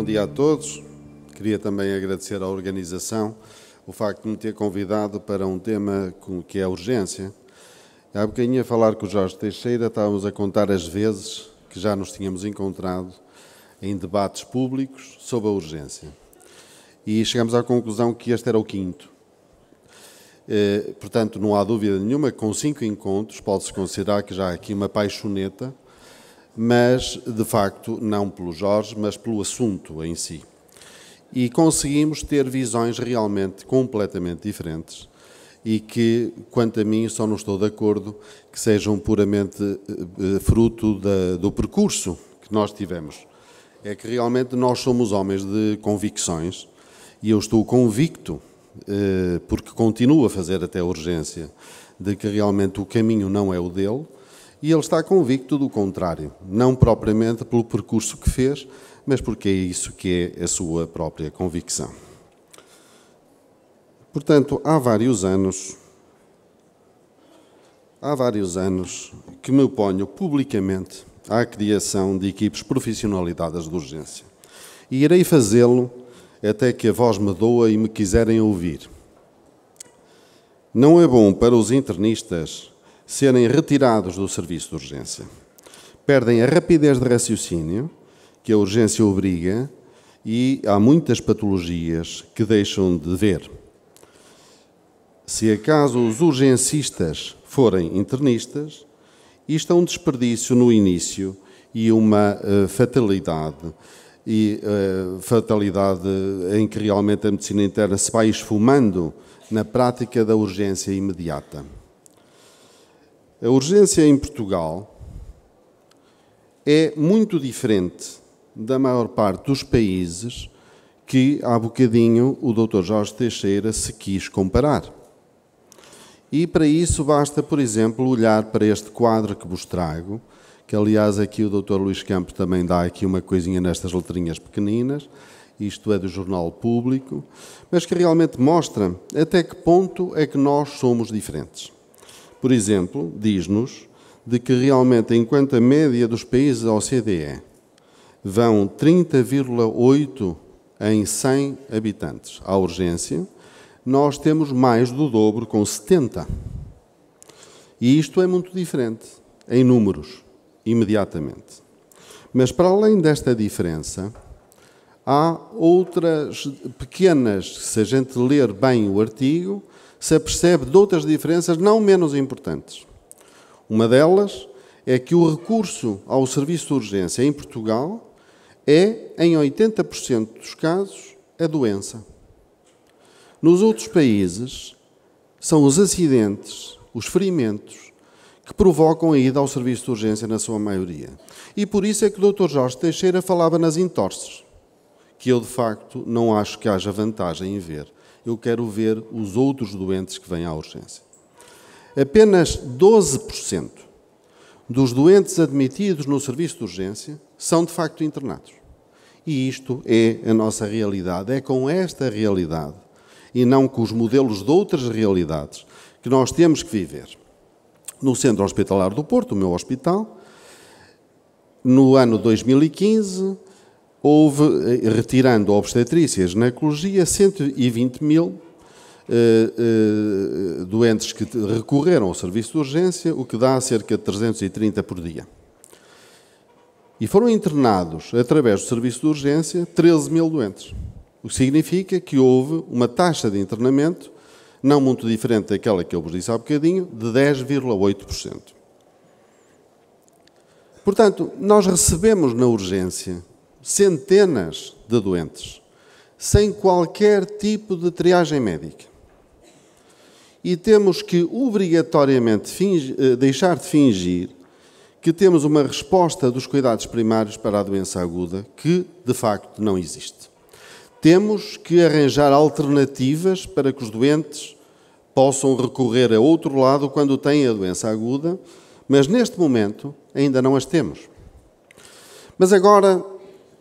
Bom dia a todos. Queria também agradecer à organização o facto de me ter convidado para um tema que é a urgência. Há bocadinho a falar com o Jorge Teixeira, estávamos a contar as vezes que já nos tínhamos encontrado em debates públicos sobre a urgência. E chegamos à conclusão que este era o quinto. Portanto, não há dúvida nenhuma que com 5 encontros pode-se considerar que já há aqui uma paixoneta, mas, de facto, não pelo Jorge, mas pelo assunto em si. E conseguimos ter visões realmente completamente diferentes e que, quanto a mim, só não estou de acordo que sejam puramente fruto do percurso que nós tivemos. É que realmente nós somos homens de convicções e eu estou convicto, porque continuo a fazer até a urgência, de que realmente o caminho não é o dele, e ele está convicto do contrário, não propriamente pelo percurso que fez, mas porque é isso que é a sua própria convicção. Portanto, há vários anos que me oponho publicamente à criação de equipes profissionalizadas de urgência. E irei fazê-lo até que a voz me doa e me quiserem ouvir. Não é bom para os internistas serem retirados do serviço de urgência. Perdem a rapidez de raciocínio que a urgência obriga e há muitas patologias que deixam de ver. Se acaso os urgencistas forem internistas, isto é um desperdício no início e uma fatalidade em que realmente a medicina interna se vai esfumando na prática da urgência imediata. A urgência em Portugal é muito diferente da maior parte dos países que há bocadinho o Dr. Jorge Teixeira se quis comparar. E para isso basta, por exemplo, olhar para este quadro que vos trago, que aliás aqui o Dr. Luís Campos também dá aqui uma coisinha nestas letrinhas pequeninas, isto é do Jornal Público, mas que realmente mostra até que ponto é que nós somos diferentes. Por exemplo, diz-nos de que realmente, enquanto a média dos países da OCDE vão 30,8 em 100 habitantes à urgência, nós temos mais do dobro, com 70. E isto é muito diferente, em números, imediatamente. Mas, para além desta diferença, há outras pequenas, se a gente ler bem o artigo, se apercebe de outras diferenças não menos importantes. Uma delas é que o recurso ao serviço de urgência em Portugal é, em 80% dos casos, a doença. Nos outros países, são os acidentes, os ferimentos, que provocam a ida ao serviço de urgência na sua maioria. E por isso é que o Dr. Jorge Teixeira falava nas entorses, que eu, de facto, não acho que haja vantagem em ver. Eu quero ver os outros doentes que vêm à urgência. Apenas 12% dos doentes admitidos no serviço de urgência são, de facto, internados. E isto é a nossa realidade. É com esta realidade, e não com os modelos de outras realidades, que nós temos que viver. No Centro Hospitalar do Porto, o meu hospital, no ano 2015, houve, retirando a obstetrícia e a ginecologia, 120 mil doentes que recorreram ao serviço de urgência, o que dá cerca de 330 por dia. E foram internados, através do serviço de urgência, 13 mil doentes. O que significa que houve uma taxa de internamento, não muito diferente daquela que eu vos disse há bocadinho, de 10,8%. Portanto, nós recebemos na urgência centenas de doentes, sem qualquer tipo de triagem médica. E temos que, obrigatoriamente, deixar de fingir que temos uma resposta dos cuidados primários para a doença aguda, que, de facto, não existe. Temos que arranjar alternativas para que os doentes possam recorrer a outro lado quando têm a doença aguda, mas, neste momento, ainda não as temos. Mas agora,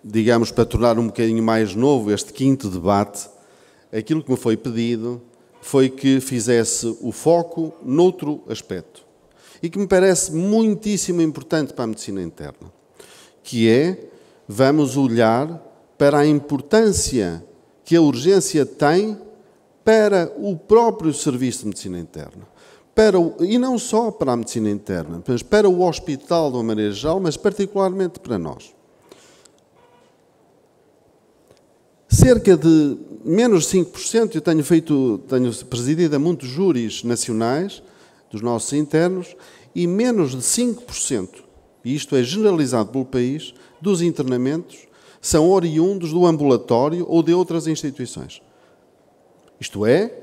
digamos, para tornar um bocadinho mais novo este quinto debate, aquilo que me foi pedido foi que fizesse o foco noutro aspecto e que me parece muitíssimo importante para a medicina interna, que é, vamos olhar para a importância que a urgência tem para o próprio Serviço de Medicina Interna. E não só para a medicina interna, mas para o hospital de uma maneira geral, mas particularmente para nós. Cerca de menos de 5%, eu tenho presidido a muitos júris nacionais dos nossos internos, e menos de 5%, e isto é generalizado pelo país, dos internamentos são oriundos do ambulatório ou de outras instituições. Isto é,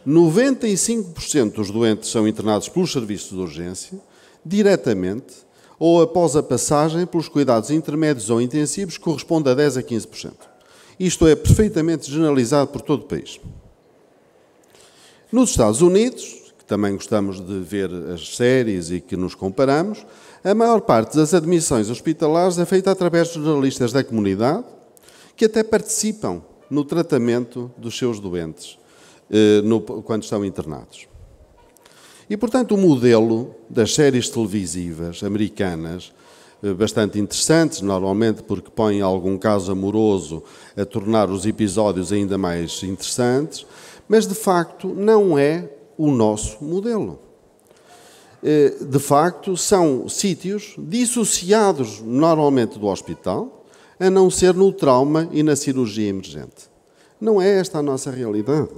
95% dos doentes são internados pelos serviços de urgência, diretamente, ou após a passagem pelos cuidados intermédios ou intensivos, que corresponde a 10% a 15%. Isto é perfeitamente generalizado por todo o país. Nos Estados Unidos, que também gostamos de ver as séries e que nos comparamos, a maior parte das admissões hospitalares é feita através de jornalistas da comunidade, que até participam no tratamento dos seus doentes, quando estão internados. E, portanto, o modelo das séries televisivas americanas, bastante interessantes, normalmente porque põem algum caso amoroso a tornar os episódios ainda mais interessantes, mas, de facto, não é o nosso modelo. De facto, são sítios dissociados normalmente do hospital, a não ser no trauma e na cirurgia emergente. Não é esta a nossa realidade.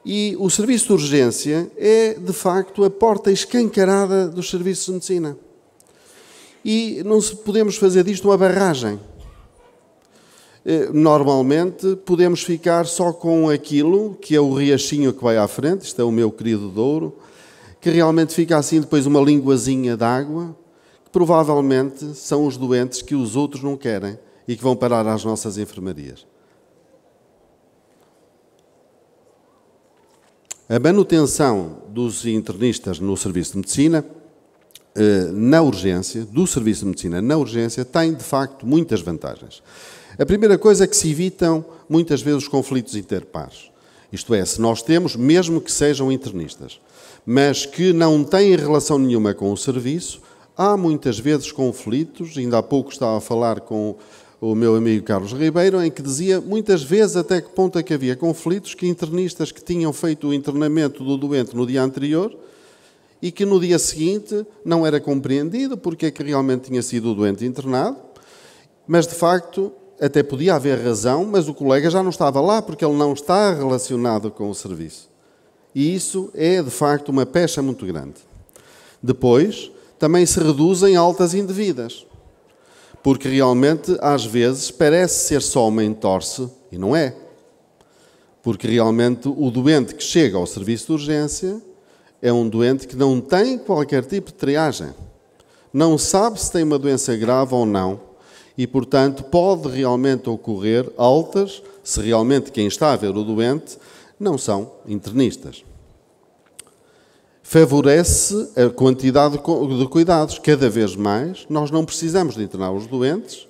E o serviço de urgência é, de facto, a porta escancarada dos serviços de medicina. E não podemos fazer disto uma barragem. Normalmente, podemos ficar só com aquilo que é o riachinho que vai à frente, isto é o meu querido Douro, que realmente fica assim depois uma linguazinha de água, que provavelmente são os doentes que os outros não querem e que vão parar às nossas enfermarias. A manutenção dos internistas no serviço de medicina, na urgência, do serviço de medicina na urgência, tem, de facto, muitas vantagens. A primeira coisa é que se evitam, muitas vezes, os conflitos interpares. Isto é, se nós temos, mesmo que sejam internistas, mas que não têm relação nenhuma com o serviço, há muitas vezes conflitos. Ainda há pouco estava a falar com o meu amigo Carlos Ribeiro, em que dizia muitas vezes até que ponto é que havia conflitos, que internistas que tinham feito o internamento do doente no dia anterior e que no dia seguinte não era compreendido porque é que realmente tinha sido o doente internado, mas de facto até podia haver razão, mas o colega já não estava lá porque ele não está relacionado com o serviço. E isso é de facto uma pecha muito grande. Depois, também se reduzem altas indevidas. Porque realmente, às vezes, parece ser só uma entorse, e não é. Porque realmente o doente que chega ao serviço de urgência é um doente que não tem qualquer tipo de triagem. Não sabe se tem uma doença grave ou não, e, portanto, pode realmente ocorrer altas, se realmente quem está a ver o doente não são internistas. Favorece a quantidade de cuidados. Cada vez mais, nós não precisamos de internar os doentes,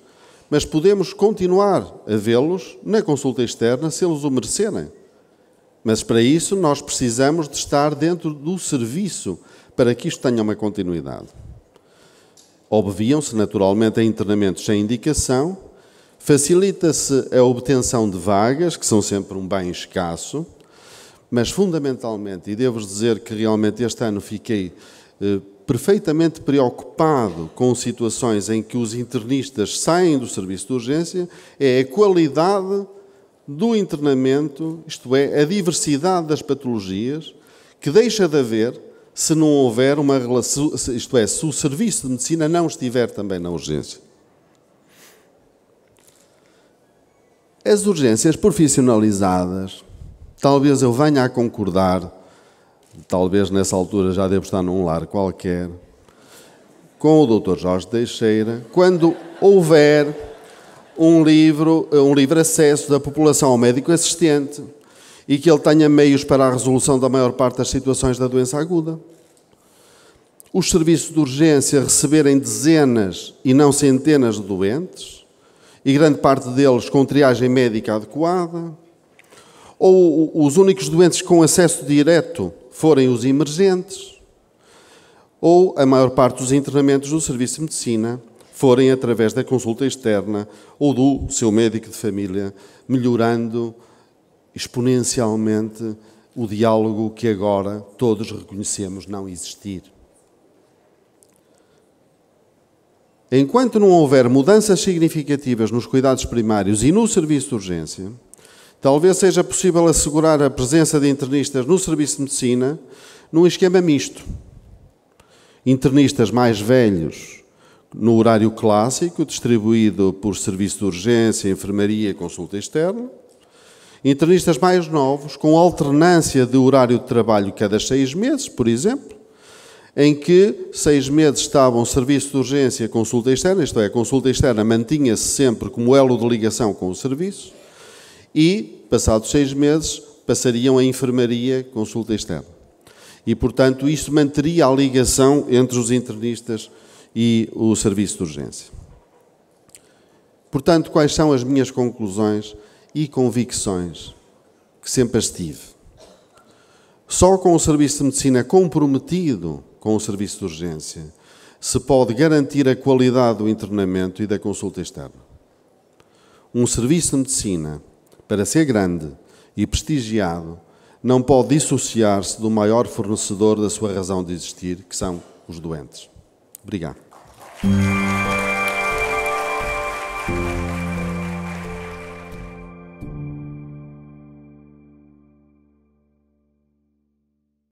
mas podemos continuar a vê-los na consulta externa se eles o merecerem. Mas para isso nós precisamos de estar dentro do serviço para que isto tenha uma continuidade. Obviam-se naturalmente a internamentos sem indicação, facilita-se a obtenção de vagas, que são sempre um bem escasso, mas fundamentalmente, e devo dizer que realmente este ano fiquei perfeitamente preocupado com situações em que os internistas saem do serviço de urgência, é a qualidade do internamento, isto é, a diversidade das patologias, que deixa de haver se não houver uma relação, isto é, se o serviço de medicina não estiver também na urgência. As urgências profissionalizadas, talvez eu venha a concordar, talvez nessa altura já devo estar num lar qualquer, com o Dr. Jorge Teixeira, quando houver um livre acesso da população ao médico assistente e que ele tenha meios para a resolução da maior parte das situações da doença aguda. Os serviços de urgência receberem dezenas e não centenas de doentes e grande parte deles com triagem médica adequada, ou os únicos doentes com acesso direto forem os emergentes, ou a maior parte dos internamentos do serviço de medicina forem através da consulta externa ou do seu médico de família, melhorando exponencialmente o diálogo que agora todos reconhecemos não existir. Enquanto não houver mudanças significativas nos cuidados primários e no serviço de urgência, talvez seja possível assegurar a presença de internistas no serviço de medicina num esquema misto. Internistas mais velhos no horário clássico, distribuído por serviço de urgência, enfermaria e consulta externa. Internistas mais novos, com alternância de horário de trabalho cada 6 meses, por exemplo, em que 6 meses estavam serviço de urgência e consulta externa, isto é, a consulta externa mantinha-se sempre como elo de ligação com o serviço, e, passados 6 meses, passariam a enfermaria e consulta externa. E, portanto, isto manteria a ligação entre os internistas e o serviço de urgência. Portanto, quais são as minhas conclusões e convicções que sempre as tive? Só com o serviço de medicina comprometido com o serviço de urgência se pode garantir a qualidade do internamento e da consulta externa. Um serviço de medicina, para ser grande e prestigiado, não pode dissociar-se do maior fornecedor da sua razão de existir, que são os doentes. Obrigado.